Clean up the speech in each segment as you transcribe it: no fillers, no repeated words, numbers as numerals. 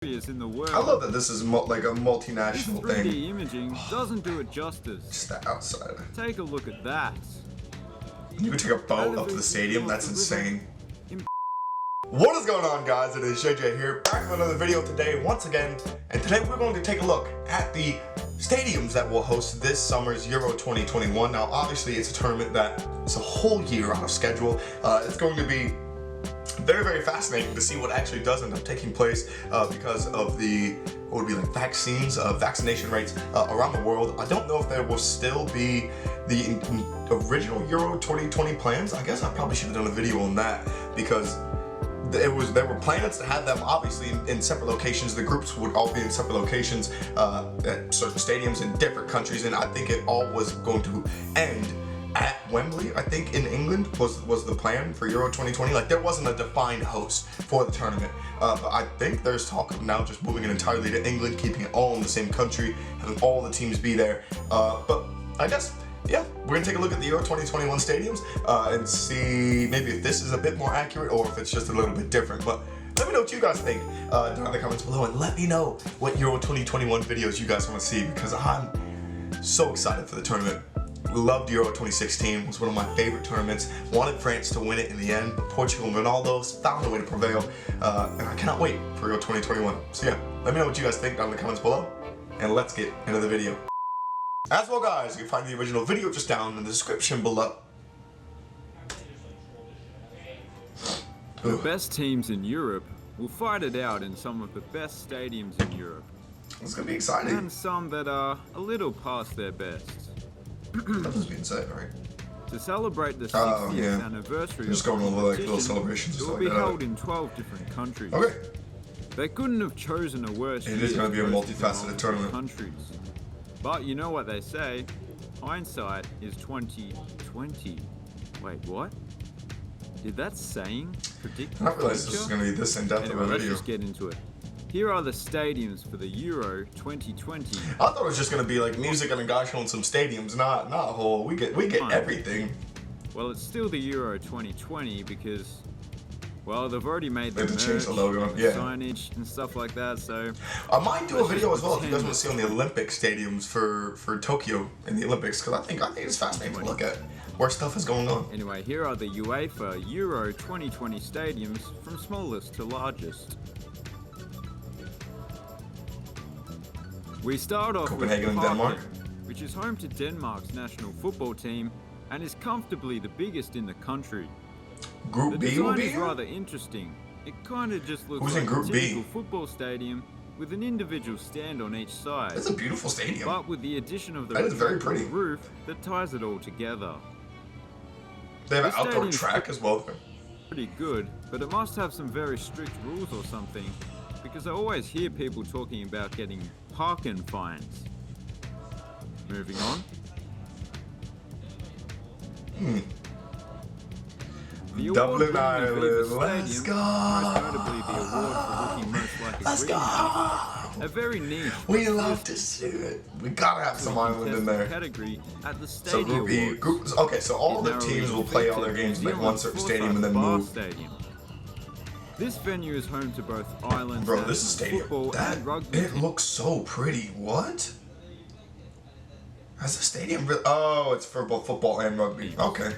in the world. I love that this is like a multinational This 3D thing. imaging doesn't do it justice. Just the outside. Take a look at that. You can take a boat up to the stadium. That's insane. What is going on, guys? It is JJ here, back with another video today once again. And today we're going to take a look at the stadiums that will host this summer's Euro 2021. Now, obviously, it's a tournament that is a whole year out of schedule. It's going to be very, very fascinating to see what actually does end up taking place because of the, what would be like vaccination rates around the world. I don't know if there will still be the original Euro 2020 plans. I guess I probably should have done a video on that because there were plans to have them obviously in separate locations. The groups would all be in separate locations at certain stadiums in different countries, and I think it all was going to end at Wembley, I think, in England was the plan for Euro 2020. Like, there wasn't a defined host for the tournament, but I think there's talk of now just moving it entirely to England, keeping it all in the same country, having all the teams be there. But I guess, yeah, we're gonna take a look at the Euro 2021 stadiums and see maybe if this is a bit more accurate or if it's just a little bit different. But let me know what you guys think down in the comments below, and let me know what Euro 2021 videos you guys want to see, because I'm so excited for the tournament. Loved Euro 2016, was one of my favorite tournaments. Wanted France to win it in the end, but Portugal and Ronaldo found a way to prevail, and I cannot wait for Euro 2021. So yeah, let me know what you guys think down in the comments below, and let's get into the video. As well, guys, you can find the original video just down in the description below. The best teams in Europe will fight it out in some of the best stadiums in Europe. It's gonna be exciting. And some that are a little past their best. That was being said, right? To celebrate the 60th anniversary just of going the over like little competition, celebrations it and will stuff be like that. held in 12 different countries. Okay. They couldn't have chosen a worse It year is going to be a to host multifaceted tournament. countries. But you know what they say, hindsight is 20/20. Wait, what? Did that saying predict I the didn't realize this was future? going to be this in-depth Anyway, of a let's video. just get into it. Here are the stadiums for the Euro 2020. I thought it was just going to be like music and a guy showing some stadiums, not a whole. We get everything. Well, it's still the Euro 2020 because, well, they've already made the They had to change the logo, and yeah. signage and stuff like that, so I might do a video as well if you guys pretend want to see on the Olympic stadiums for Tokyo in the Olympics, because I think it's fascinating to look at where stuff is going on. anyway, here are the UEFA Euro 2020 stadiums from smallest to largest. We start off Copenhagen with and Denmark. Parken, which is home to Denmark's national football team and is comfortably the biggest in the country. The Group B will design be is here? rather interesting. It kind of just looks Who's in like a Group B? typical football stadium with an individual stand on each side, It's a beautiful stadium. but with the addition of the That is very retractable pretty. roof that ties it all together. They have an the outdoor stadium's track as well. Pretty good, but it must have some very strict rules or something, because I always hear people talking about getting parking fines. Moving on. The Dublin award-winning Island, Aviva let's Stadium, go! most notably the award for looking most like a Let's green house, go! a very niche We love to see it. We gotta have some island in there. category at the So Stadia Group B, Awards. okay, so all It the narrowly teams will play all their defeated games in New like one Zealand's certain stadium and then Forsyth Bar move. Stadium. This venue is home to both Ireland's Bro, national this is stadium. football and rugby It team. looks so pretty. What? Has the stadium really? Oh, it's for both football and rugby. Okay.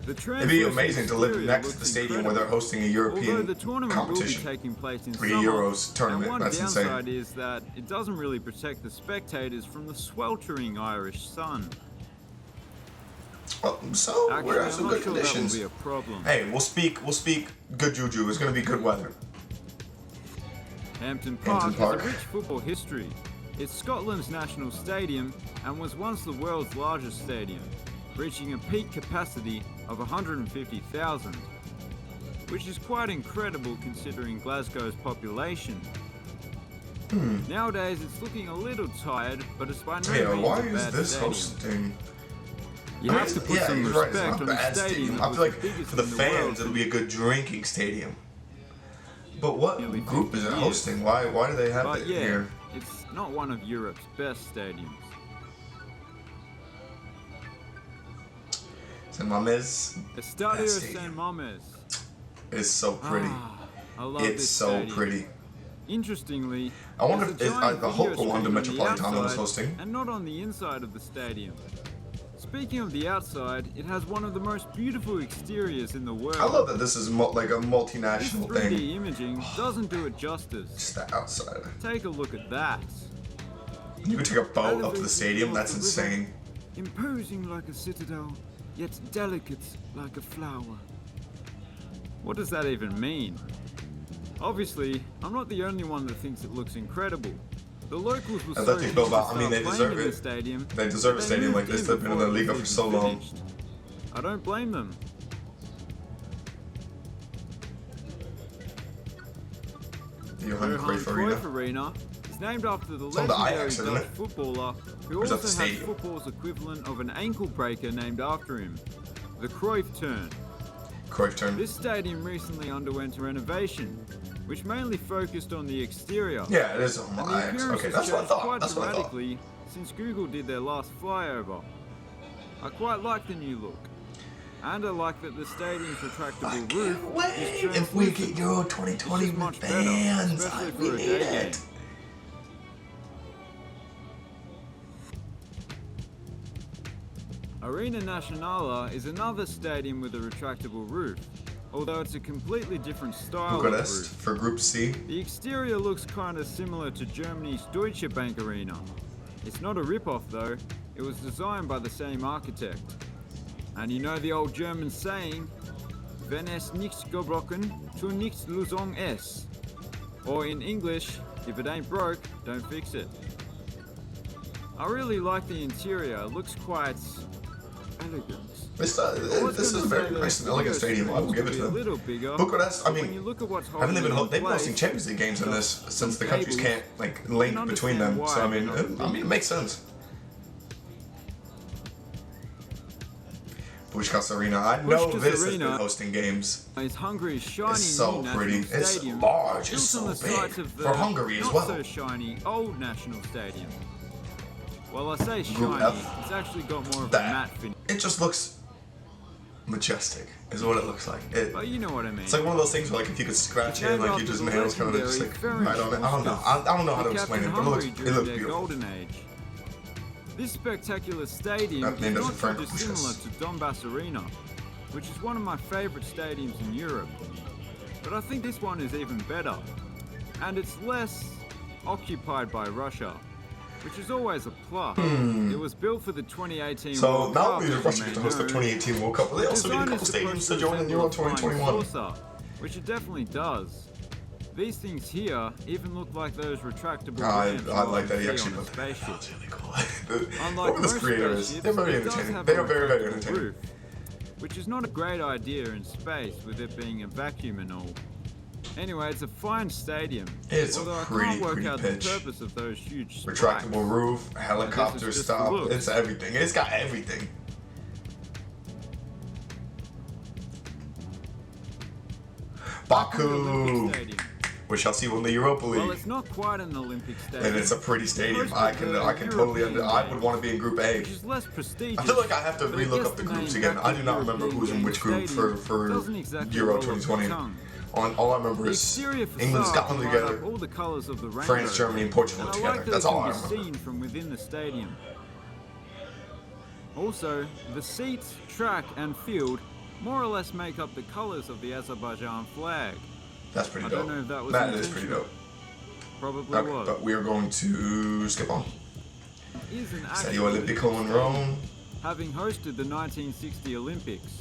The It'd be amazing to live exterior next to looks the stadium where incredible. they're hosting a Although European the tournament competition. will be taking place in Pre summer, Euros tournament, and one that's insane. downside is that it doesn't really protect the spectators from the sweltering Irish sun. So Actually, we're in I'm some not good sure conditions. that will be a problem. Hey, we'll speak good juju. It's gonna be good weather. Hampton Park Park. has a rich football history. It's Scotland's national stadium and was once the world's largest stadium, reaching a peak capacity of 150,000, which is quite incredible considering Glasgow's population. Nowadays it's looking a little tired, but it's by no Yeah, means why a is bad this stadium. hosting? You I mean, have to put yeah, some he's right, it's respect not on a the bad stadium. I That feel was like the biggest for the in the fans, world. it'll be a good drinking stadium. But what Nearly group is 50 it years. hosting? Why do they have But it yeah, here? it's not one of Europe's best stadiums. San Mamés Estadio Stadium. San Mamés. is so pretty. I love It's this so stadium. pretty. Interestingly, I wonder there's if a giant the video Hope Rwanda screen on the Metropolitano was outside hosting. and not on the inside of the stadium. Speaking of the outside, it has one of the most beautiful exteriors in the world. I love that this is like a This multinational 3D thing. imaging doesn't do it justice. Just the outside. Take a look at that. You can take a boat up to the stadium. That's insane. Imposing like a citadel, yet delicate like a flower. What does that even mean? Obviously, I'm not the only one that thinks it looks incredible. The locals were And so that they eager built to out- I mean, start they playing deserve in the it. stadium, They deserve a they stadium like moved this. in They've been in before the it league was for so even long. finished. I don't blame them. The Johan Cruyff Arena. Cruyff Arena is named after the It's on the legendary Ajax, isn't Dutch it? footballer who Or is that also the has stadium? football's equivalent of an ankle breaker named after him, the Cruyff Turn. Cruyff turn. This stadium recently underwent a renovation, which mainly focused on the exterior. Yeah, it is on the And the Ajax. appearance Okay, has that's what I changed thought. quite That's what I thought. dramatically since Google did their last flyover. I quite like the new look. And I like that the stadium's retractable roof is If we translucent. get Euro 2020 This is with much better, fans, especially I for a need day game. it. Arena Nacional is another stadium with a retractable roof, although it's a completely different style of Bucharest roof. for Group C. The exterior looks kinda similar to Germany's Deutsche Bank Arena. It's not a rip-off though, it was designed by the same architect. And you know the old German saying, wenn es nicht gebrochen, tu nichts Lösung es. Or in English, if it ain't broke, don't fix it. I really like the interior, it looks quite elegant. This I was is gonna a say very that nice and the elegant video stadium. I will screens give it could to be a them. little bigger, Bucharest, I but when mean, you look at what's haven't they holding been? it They've in been hosting place, Champions League games in this since the countries can't like link can between them. understand So I why mean, they're not it makes sense. Puskás Arena. I know Puskás this has Arena been hosting games. is Hungary's shiny It's so new pretty. national It's stadium, large. It's built on so the sites big of the for Hungary as not well. so shiny old national stadium. Well, I say Group shiny, F. it's actually got more of a That matte finish. it just looks majestic. Is what it looks like. But you know what I mean. It's like one of those things where like if you could scratch it, like you just nails kind of just like right on it. I don't know. I don't know how to explain it, but it looks beautiful. Golden age. This spectacular stadium I've is named it not for too Frank dissimilar Puskás. to Donbass Arena, which is one of my favorite stadiums in Europe. But I think this one is even better, and it's less occupied by Russia, which is always a plus. It was built for the 2018 So World now Cup, we as Russia you get to may host the know. 2018 World Cup, but they also need a Design couple is stadiums supposed to join in resemble Euro a flying 2021. saucer, which it definitely does. These things here even look like those retractable ramps I like you that he see actually on a put that. spaceship. That's really cool. Unlike Whoever this most creator is, spaceships, they're very it does entertaining. have They a are very, very retractable entertaining. roof, which is not a great idea in space with it being a vacuum and all. Anyway, it's a fine stadium. It's a although I pretty, can't work pretty out pitch. the purpose of those huge spikes. Retractable roof, helicopter just stop. the looks. It's everything. It's got everything. Baku Baku. Olympic Stadium. We shall see in the Europa Well, League. it's not quite an Olympic stadium. And it's a pretty stadium. Most I of can the totally European I would games, want to be in Group A. which is less prestigious. I feel like I have to but I relook guess up the the groups name again. I do Baku not remember European who's in which group Stadium for doesn't exactly Euro roll off the 2020. tongue. All I remember The is exterior England, facade Scotland light up together, all the colours of the rainbow. France, Germany, and Portugal And I together. like that That's it all I can be remember. seen from within the stadium. Also, the seats, track, and field more or less make up the colours of the Azerbaijan flag. That's pretty I dope. don't know if that was That is pretty intentional. dope. Probably Okay, was. but we are going to skip on. Is an Stadio actual Olimpico in Olympic Rome. stadium, having hosted the 1960 Olympics.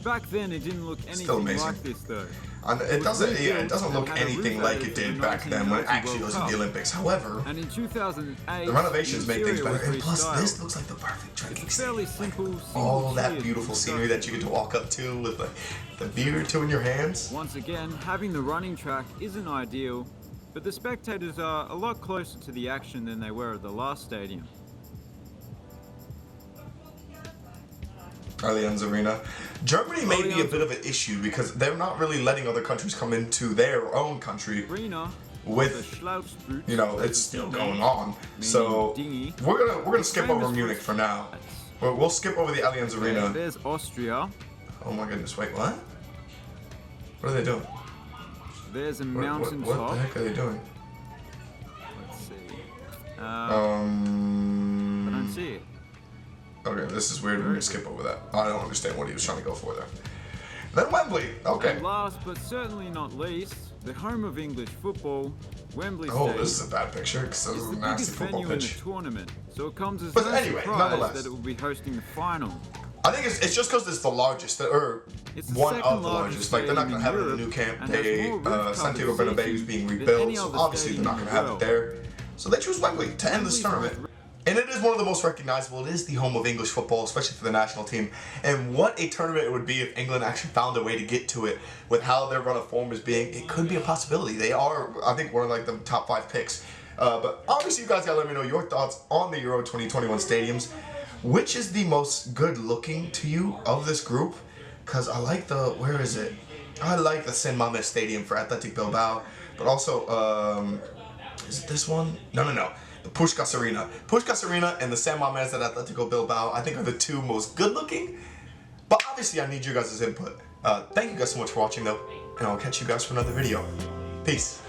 Back then, it didn't look anything amazing. like this, though. And it doesn't look had a anything roof like added it for the did back then when it 1990 actually World was in Cup. the Olympics. However, And in 2008, the renovations make things interior better. was And plus, restyled. this looks like the perfect training It's a fairly stadium. simple, All that single-tiered beautiful scenery that you get to walk up to with the beer or two in your hands. Once again, having the running track isn't ideal, but the spectators are a lot closer to the action than they were at the last stadium. Allianz Arena. Germany may be a Allianz- bit of an issue because they're not really letting other countries come into their own country. Arena With, the Schlauchboot, You know, it's still going on. So dinghy. we're gonna skip famous over for Munich its for now. flats. We'll skip over the Allianz Arena. There's Austria. Oh my goodness! Wait, what? What are they doing? There's a What mountain the top. heck are they doing? Let's see. I Um. don't see it. Okay, this is weird. We're gonna skip over that. I don't understand what he was trying to go for there. Then Wembley. Okay. And last but certainly not least, the home of English football, Wembley Oh, Stadium. this is a bad picture because this It's is a the nasty biggest football venue in the pitch. tournament, so it comes as But no anyway, surprise nonetheless. that it will be hosting the final. I think it's just because it's the largest, or It's the one second of the largest. Like they're not gonna stadium have it in in the new Europe, camp. and has They more roof-covered Santiago Bernabeu is being seating than rebuilt, any so other obviously they're not stadium gonna in have the it there. So they choose Wembley to end this Wembley's tournament. And it is one of the most recognizable. It is the home of English football, especially for the national team. And what a tournament it would be if England actually found a way to get to it with how their run of form is being. It could be a possibility. They are, I think, one of like the top 5 picks. But obviously, you guys gotta let me know your thoughts on the Euro 2021 stadiums. Which is the most good looking to you of this group? Because I like the, where is it? I like the San Mamés Stadium for Athletic Bilbao. But also, is it this one? No. The Puskás Arena. Puskás Arena and the San Mamés at Atletico Bilbao, I think, are the 2 most good looking. But obviously, I need you guys' input. Thank you guys so much for watching, though. And I'll catch you guys for another video. Peace.